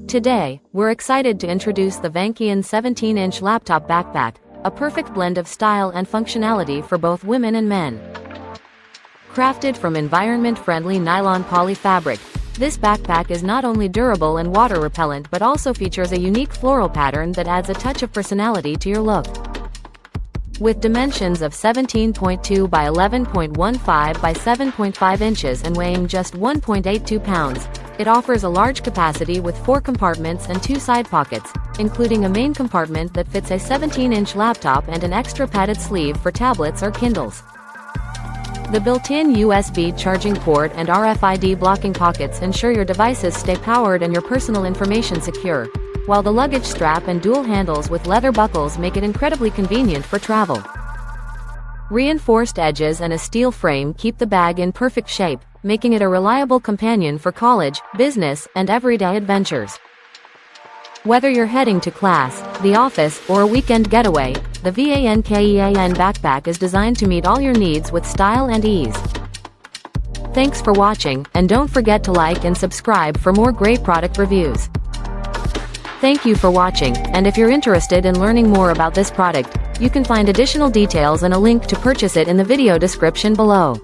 Today, we're excited to introduce the VANKEAN 17-inch laptop backpack, a perfect blend of style and functionality for both women and men. Crafted from environment-friendly nylon poly fabric, this backpack is not only durable and water-repellent but also features a unique floral pattern that adds a touch of personality to your look. With dimensions of 17.2 by 11.15 by 7.5 inches and weighing just 1.82 pounds, it offers a large capacity with 4 compartments and 2 side pockets, including a main compartment that fits a 17-inch laptop and an extra padded sleeve for tablets or Kindles. The built-in USB charging port and RFID blocking pockets ensure your devices stay powered and your personal information secure, while the luggage strap and dual handles with leather buckles make it incredibly convenient for travel. Reinforced edges and a steel frame keep the bag in perfect shape, making it a reliable companion for college, business, and everyday adventures. Whether you're heading to class, the office, or a weekend getaway, the VANKEAN backpack is designed to meet all your needs with style and ease. Thanks for watching, and don't forget to like and subscribe for more great product reviews. Thank you for watching, and if you're interested in learning more about this product, you can find additional details and a link to purchase it in the video description below.